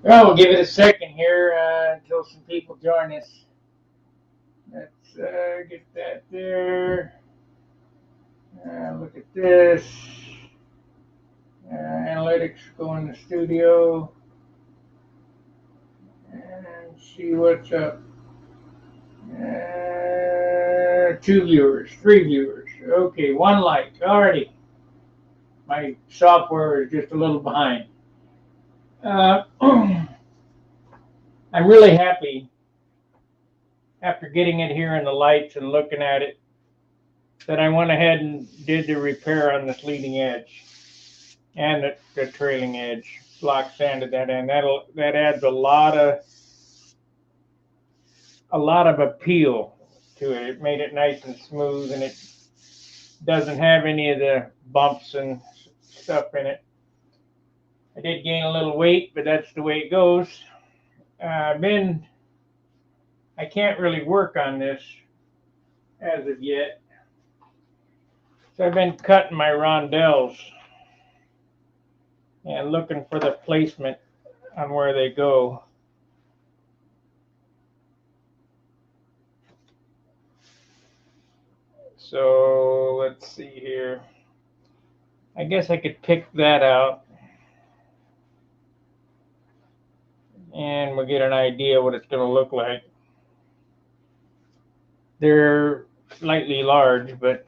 Well, we'll give it a second here until some people join us. Let's get that there. Look at this. Analytics, go in the studio and see what's up. 2 viewers, 3 viewers. Okay, 1 like. Alrighty. My software is just a little behind. I'm really happy after getting it here in the lights and looking at it that I went ahead and did the repair on this leading edge and the trailing edge. Block sanded that in. That adds a lot of appeal to it. It made it nice and smooth, and it doesn't have any of the bumps and stuff in it. I did gain a little weight, but that's the way it goes. I can't really work on this as of yet. So I've been cutting my rondelles and looking for the placement on where they go. So let's see here. I guess I could pick that out and we'll get an idea what it's going to look like. They're slightly large, but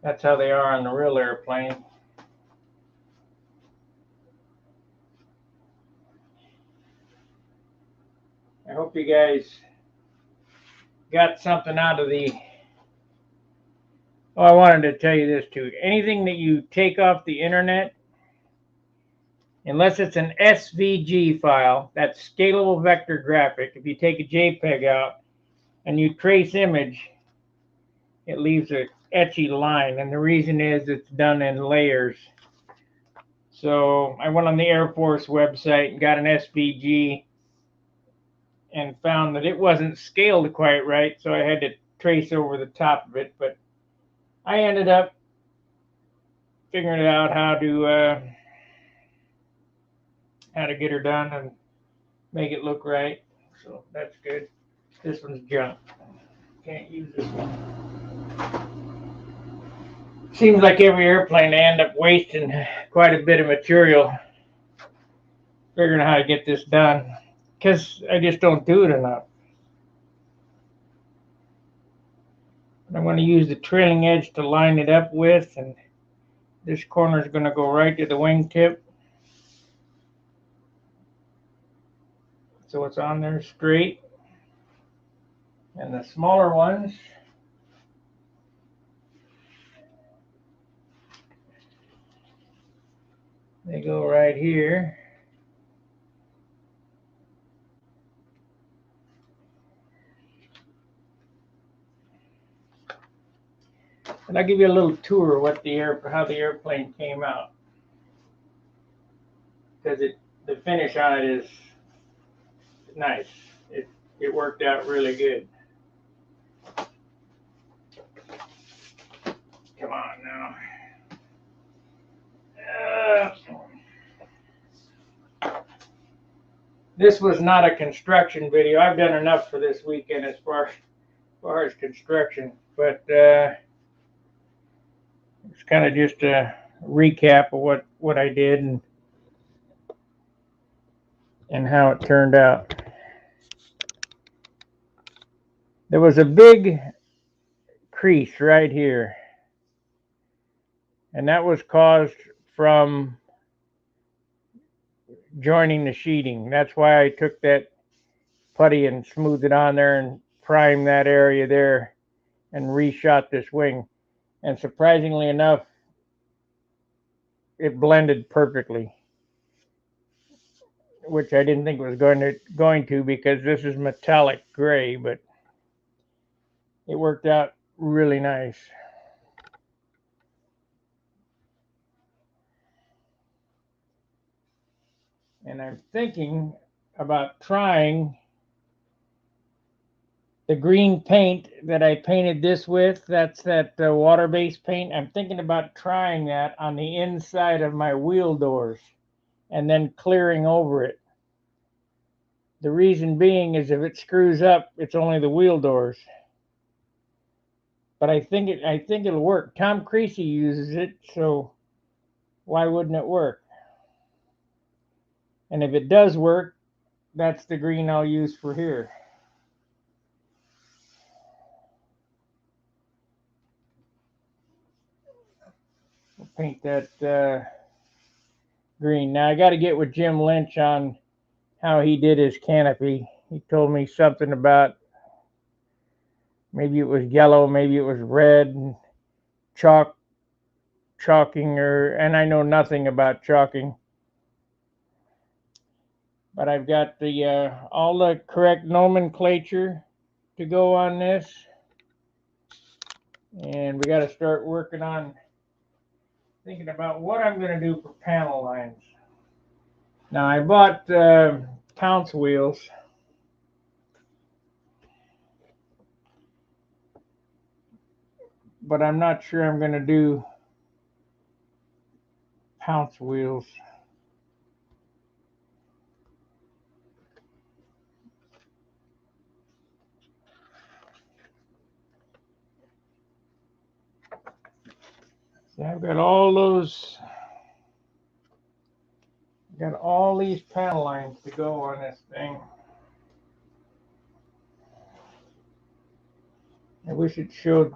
that's how they are on the real airplane. I hope you guys got something out of the... Oh, I wanted to tell you this too. Anything that you take off the internet, unless it's an SVG file, that's scalable vector graphic, if you take a JPEG out and you trace image, it leaves a etchy line, and the reason is it's done in layers. So I went on the Air Force website and got an SVG and found that it wasn't scaled quite right, so I had to trace over the top of it. But I ended up figuring out how to get her done and make it look right. So that's good. This one's junk. Can't use this one. Seems like every airplane they end up wasting quite a bit of material figuring out how to get this done, because I just don't do it enough. I'm going to use the trailing edge to line it up with, and this corner is going to go right to the wingtip, so it's on there straight. And the smaller ones, they go right here. And I'll give you a little tour of how the airplane came out, because the finish on it is nice. It worked out really good. Come on now. This was not a construction video. I've done enough for this weekend as far as construction, but it's kind of just a recap of what I did and how it turned out. There was a big crease right here, and that was caused from joining the sheeting. That's why I took that putty and smoothed it on there and primed that area there and reshot this wing. And surprisingly enough, it blended perfectly, which I didn't think it was going to because this is metallic gray, but it worked out really nice. And I'm thinking about trying the green paint that I painted this with. That's that water-based paint. I'm thinking about trying that on the inside of my wheel doors and then clearing over it. The reason being is if it screws up, it's only the wheel doors. But I think it'll work. Tom Creasy uses it, so why wouldn't it work? And if it does work, that's the green I'll use for here. We'll paint that green. Now I got to get with Jim Lynch on how he did his canopy. He told me something about maybe it was yellow, maybe it was red, and chalking, and I know nothing about chalking. But I've got the all the correct nomenclature to go on this, and we got to start working on thinking about what I'm going to do for panel lines. Now I bought Pounce wheels, but I'm not sure I'm going to do Pounce wheels. So I've got all these panel lines to go on this thing. I wish it showed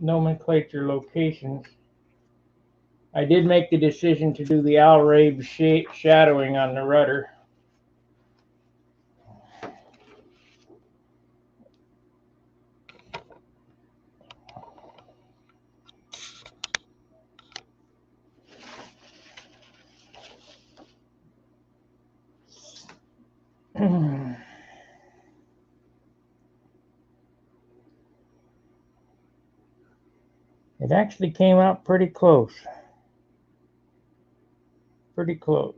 nomenclature locations. I did make the decision to do the Alrabe shadowing on the rudder. It actually came out pretty close. Pretty close.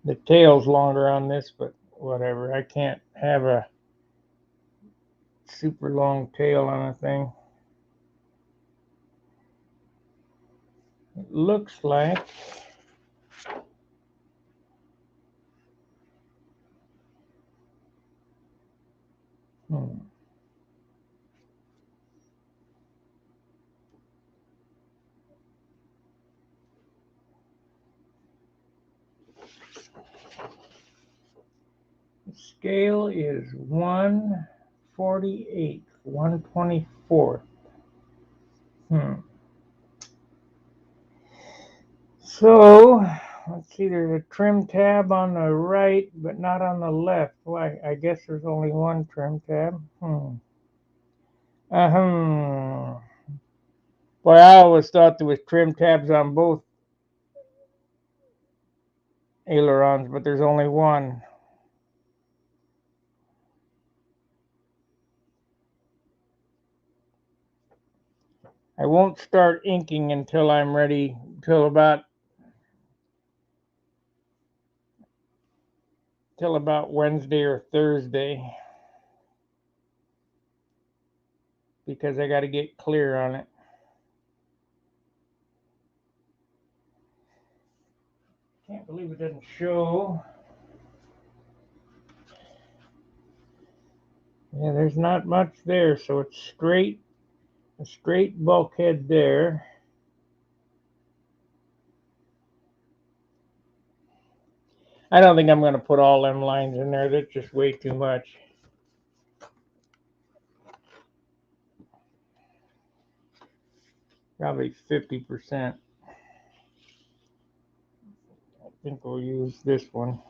The tail's longer on this, but whatever. I can't have a super long tail on a thing. It looks like the scale is 1/48, 1/24. So, let's see, there's a trim tab on the right, but not on the left. Why? I guess there's only one trim tab. Boy, I always thought there was trim tabs on both ailerons, but there's only one. I won't start inking until I'm ready, till about Wednesday or Thursday, because I got to get clear on it. Can't believe it doesn't show. Yeah, there's not much there, so it's straight, a straight bulkhead there. I don't think I'm going to put all them lines in there. That's just way too much. Probably 50%. I think we'll use this one.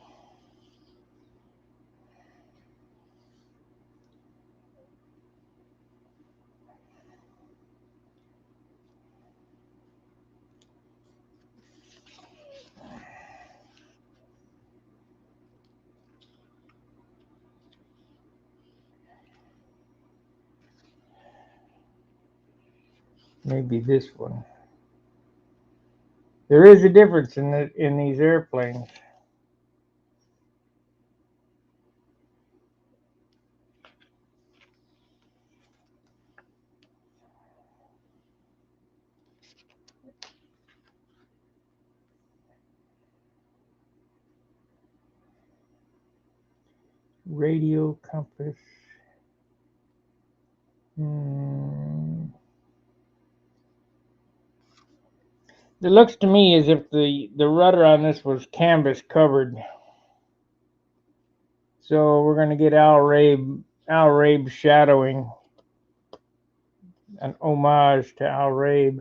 Maybe this one. There is a difference in these airplanes. radio compass. It looks to me as if the rudder on this was canvas covered. So we're going to get Al Rabe shadowing, an homage to Al Rabe.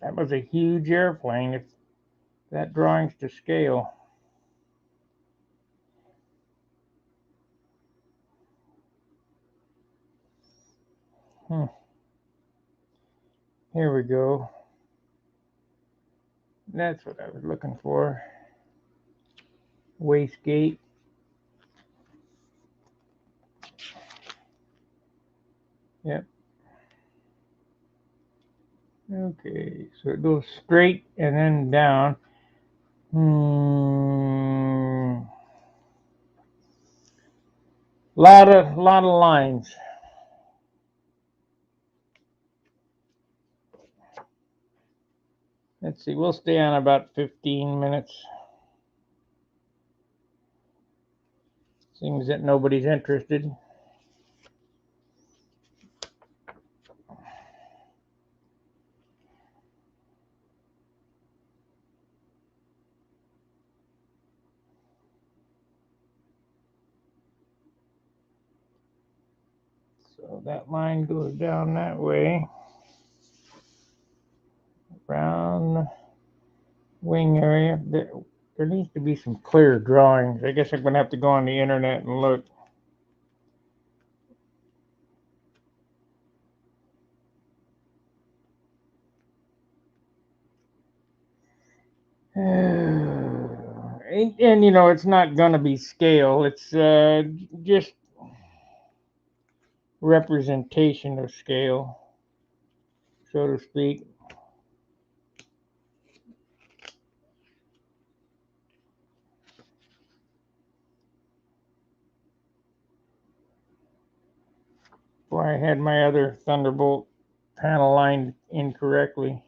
That was a huge airplane, if that drawing's to scale. Here we go. That's what I was looking for. Wastegate. Yep. Okay, so it goes straight and then down. Lot of lines. Let's see, we'll stay on about 15 minutes. Seems that nobody's interested. So that line goes down that way. Around the wing area. There needs to be some clear drawings. I guess I'm going to have to go on the internet and look. And you know, it's not going to be scale. It's just representation of scale, so to speak. Boy, I had my other Thunderbolt panel lined incorrectly.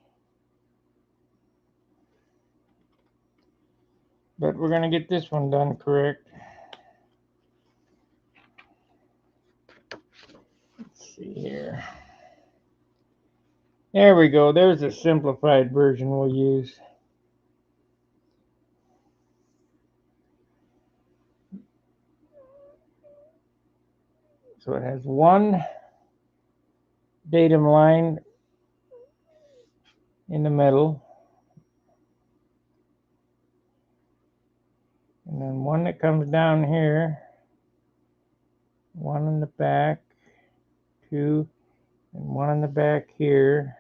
But we're going to get this one done correct. Let's see here. There we go. There's a simplified version we'll use. So it has one datum line in the middle, and then one that comes down here, one in the back, two, and one in the back here.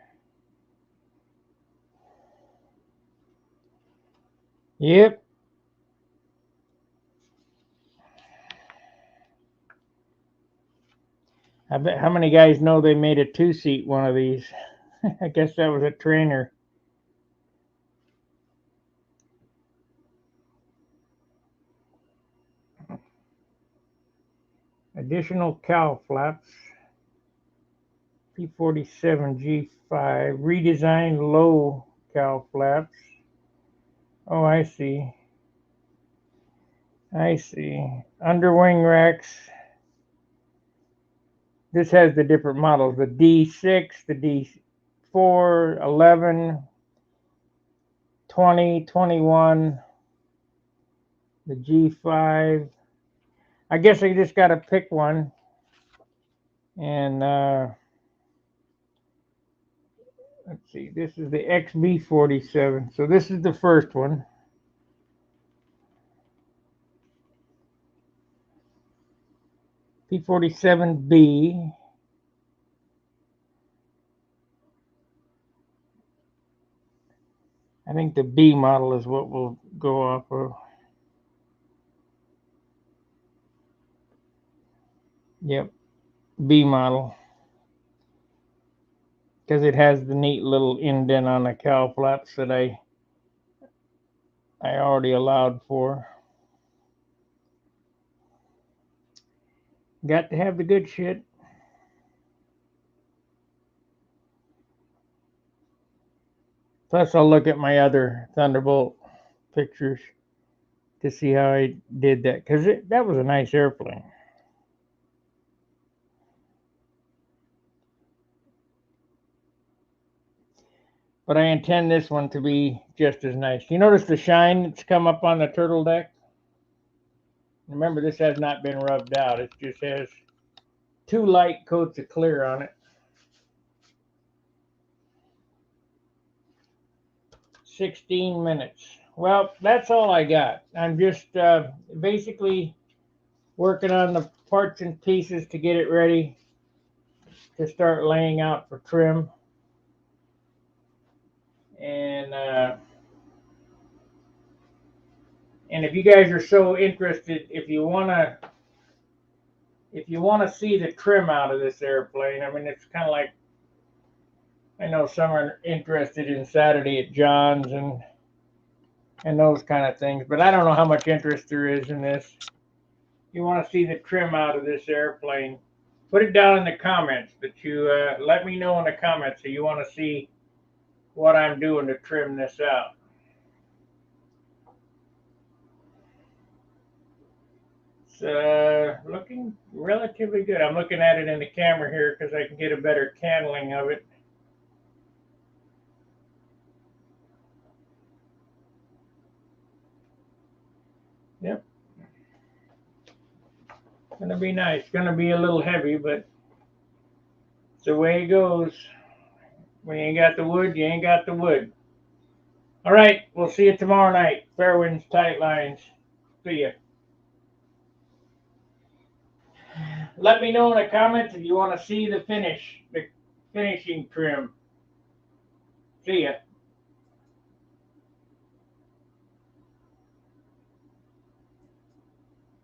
Yep. I bet how many guys know they made a two-seat one of these? I guess that was a trainer. Additional cowl flaps. P-47 G5. Redesigned low cowl flaps. Oh, I see. I see. Underwing racks. This has the different models. The D6, the D4, 11, 20, 21, the G5. I guess I just got to pick one. And let's see. This is the XB47. So this is the first one. P-47B. I think the B model is what we'll go off of. Yep, B model. Because it has the neat little indent on the cowl flaps that I already allowed for. Got to have the good shit. Plus, I'll look at my other Thunderbolt pictures to see how I did that, because that was a nice airplane. But I intend this one to be just as nice. You notice the shine that's come up on the turtle deck? Remember, this has not been rubbed out. It just has 2 light coats of clear on it. 16 minutes. Well, that's all I got. I'm just basically working on the parts and pieces to get it ready to start laying out for trim. And if you guys are so interested, if you wanna see the trim out of this airplane, I mean, it's kind of like, I know some are interested in Saturday at John's and those kind of things, but I don't know how much interest there is in this. You want to see the trim out of this airplane, put it down in the comments. But you let me know in the comments that you want to see what I'm doing to trim this out. It's looking relatively good. I'm looking at it in the camera here because I can get a better handling of it. Yep. Gonna be nice. Gonna be a little heavy, but it's the way it goes. When you ain't got the wood, you ain't got the wood. All right, we'll see you tomorrow night. Fair winds, tight lines. See ya. Let me know in the comments if you want to see the finishing trim. See ya.